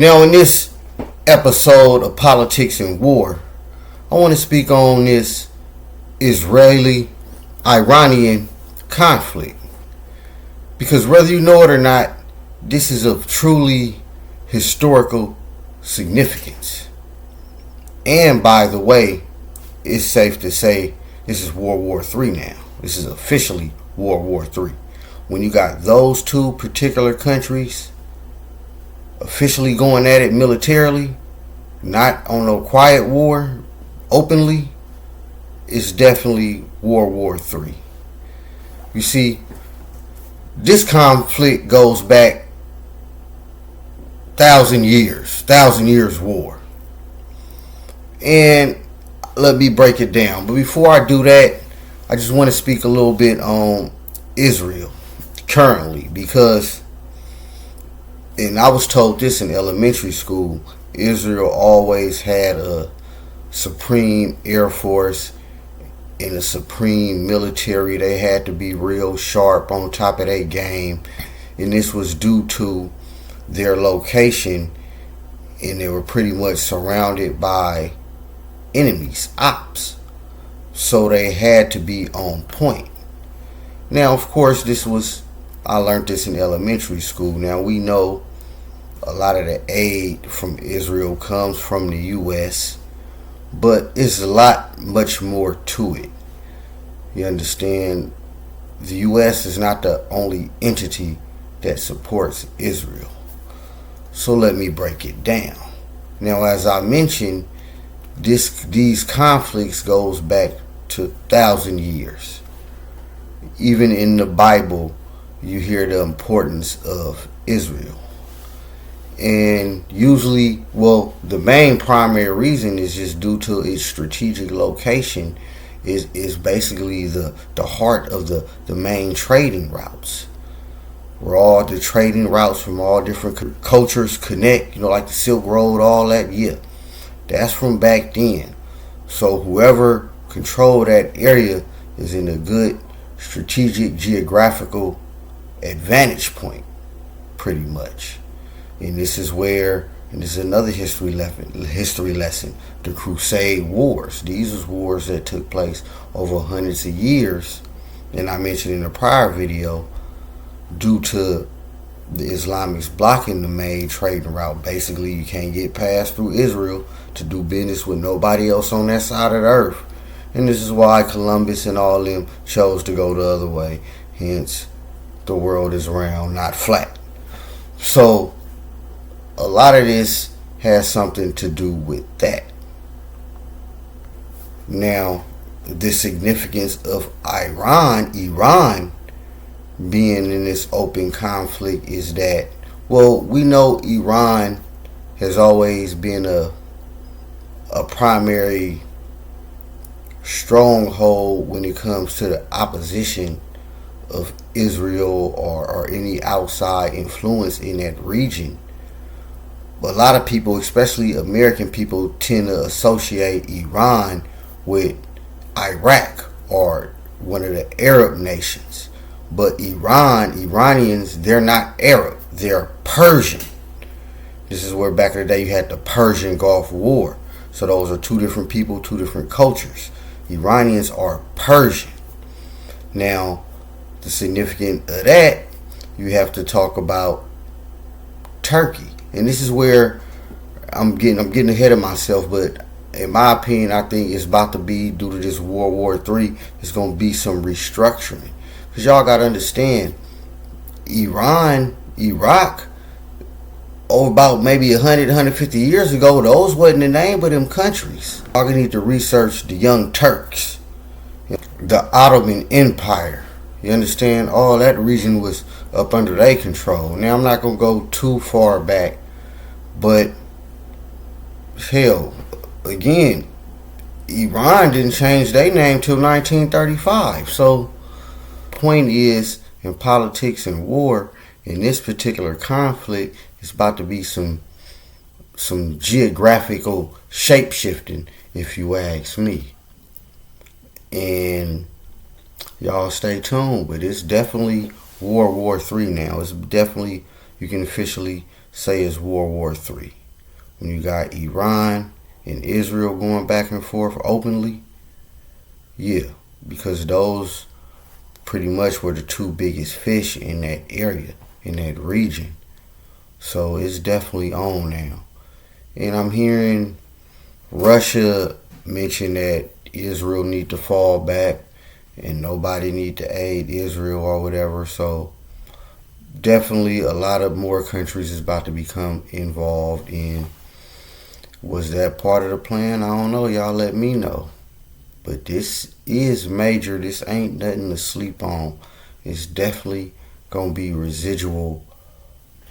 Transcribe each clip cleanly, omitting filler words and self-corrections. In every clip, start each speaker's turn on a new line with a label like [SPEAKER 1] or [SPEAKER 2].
[SPEAKER 1] Now, in this episode of Politics and War, I want to speak on this Israeli-Iranian conflict. Because whether you know it or not, this is of truly historical significance. And by the way, it's safe to say this is World War III now. This is officially World War III. When you got those two particular countries officially going at it militarily, not on no quiet war, openly, it's definitely World War III. You see, this conflict goes back 1,000 years war. And let me break it down. But before I do that, I just want to speak a little bit on Israel currently, because, and I was told this in elementary school, Israel always had a supreme air force and a supreme military. They had to be real sharp on top of their game, and this was due to their location, and they were pretty much surrounded by enemies, ops, so they had to be on point. Now, of course, I learned this in elementary school. Now, we know a lot of the aid from Israel comes from the U.S., but it's a lot much more to it. You understand? The U.S. is not the only entity that supports Israel. So let me break it down. Now, as I mentioned, these conflicts goes back to 1,000 years. Even in the Bible, you hear the importance of Israel. And usually, the main primary reason is just due to its strategic location is basically the heart of the main trading routes. Where all the trading routes from all different cultures connect, like the Silk Road, all that, yeah. That's from back then. So whoever controlled that area is in a good strategic geographical advantage point, pretty much. And this is another history lesson, the Crusade Wars. These was wars that took place over hundreds of years, and I mentioned in a prior video, due to the Islamics blocking the main trading route. Basically, you can't get past through Israel to do business with nobody else on that side of the earth. And this is why Columbus and all them chose to go the other way. Hence, the world is round, not flat. So, a lot of this has something to do with that. Now, the significance of Iran being in this open conflict is that, we know Iran has always been a primary stronghold when it comes to the opposition of Israel or any outside influence in that region. But a lot of people, especially American people, tend to associate Iran with Iraq or one of the Arab nations. But Iranians, they're not Arab, they're Persian. This is where back in the day you had the Persian Gulf War. So those are two different people, two different cultures. Iranians are Persian. Now, the significance of that, you have to talk about Turkey. And this is where I'm getting ahead of myself, but in my opinion, I think it's about to be, due to this World War III, it's going to be some restructuring. Because y'all got to understand, Iraq, about maybe 100, 150 years ago, those wasn't the name of them countries. Y'all gonna need to research the Young Turks, the Ottoman Empire. You understand? All that region was up under their control. Now, I'm not going to go too far back, but hell, again, Iran didn't change their name till 1935. So, point is, in politics and war, in this particular conflict, it's about to be some geographical shape-shifting, if you ask me. And y'all stay tuned, but it's definitely World War III now. It's definitely, you can officially say it's World War III. When you got Iran and Israel going back and forth openly, yeah, because those pretty much were the two biggest fish in that area, in that region. So it's definitely on now. And I'm hearing Russia mention that Israel need to fall back and nobody need to aid Israel or whatever. So definitely a lot of more countries is about to become involved in. Was that part of the plan? I don't know. Y'all let me know. But this is major. This ain't nothing to sleep on. It's definitely going to be residual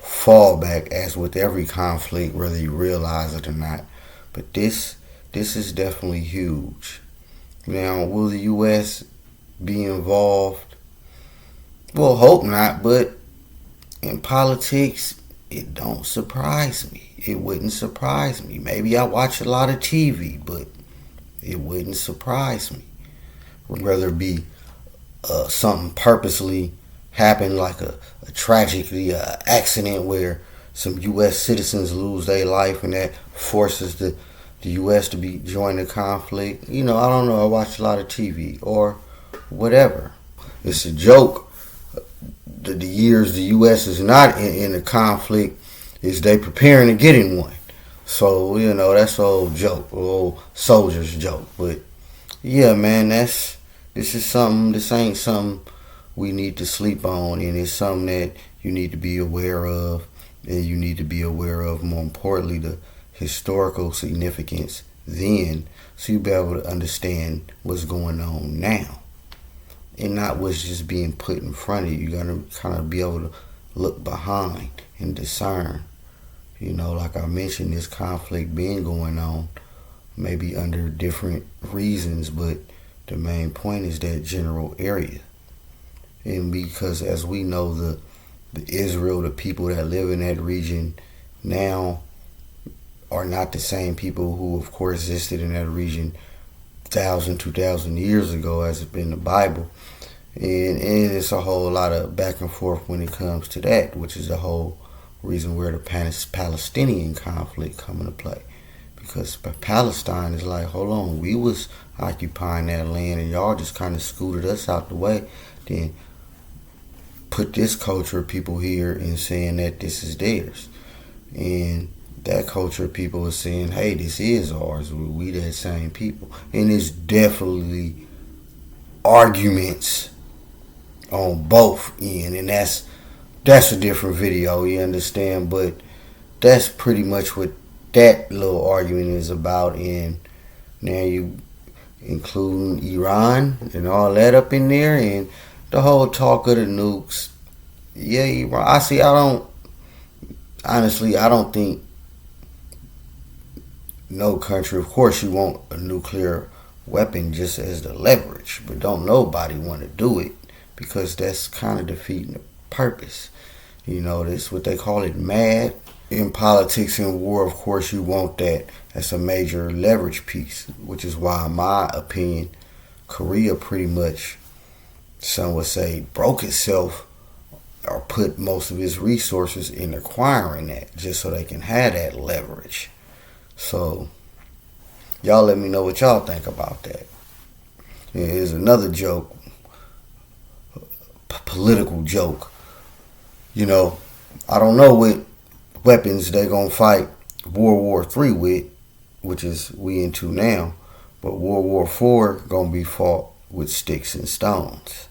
[SPEAKER 1] fallback, as with every conflict, whether you realize it or not. But this is definitely huge. Now, will the U.S. be involved? Well, hope not, but in politics, it don't surprise me. It wouldn't surprise me. Maybe I watch a lot of TV, but it wouldn't surprise me. Whether it be something purposely happen, like a tragically accident where some U.S. citizens lose their life and that forces the U.S. to be join the conflict. I don't know. I watch a lot of TV or whatever. It's a joke. The years the U.S. is not in a conflict is they preparing to get in one. So, that's an old joke, old soldier's joke. But, yeah, man, this ain't something we need to sleep on, and it's something that you need to be aware of, and you need to be aware of, more importantly, the historical significance then, so you'll be able to understand what's going on now, and not what's just being put in front of you. You got to kind of be able to look behind and discern. Like I mentioned, this conflict being going on, maybe under different reasons, but the main point is that general area. And because, as we know, the Israel, the people that live in that region now are not the same people who, of course, existed in that region 2,000 years ago, as it's been in the Bible. And it's a whole lot of back and forth when it comes to that, which is the whole reason where the Palestinian conflict come into play. Because Palestine is like, hold on, we was occupying that land and y'all just kind of scooted us out the way. Then put this culture of people here and saying that this is theirs. And that culture of people is saying, hey, this is ours. We that same people. And it's definitely arguments on both ends. And that's a different video, you understand? But that's pretty much what that little argument is about. And now you including Iran and all that up in there, and the whole talk of the nukes. Yeah, Iran. I don't think no country, of course you want a nuclear weapon just as the leverage, but don't nobody want to do it, because that's kind of defeating the purpose. This what they call it, mad. In politics and war, of course, you want that. That's a major leverage piece, which is why, in my opinion, Korea pretty much, some would say, broke itself or put most of its resources in acquiring that, just so they can have that leverage. So, y'all let me know what y'all think about that. Here's another joke, political joke. I don't know what weapons they're going to fight World War III with, which is we into now. But World War IV going to be fought with sticks and stones.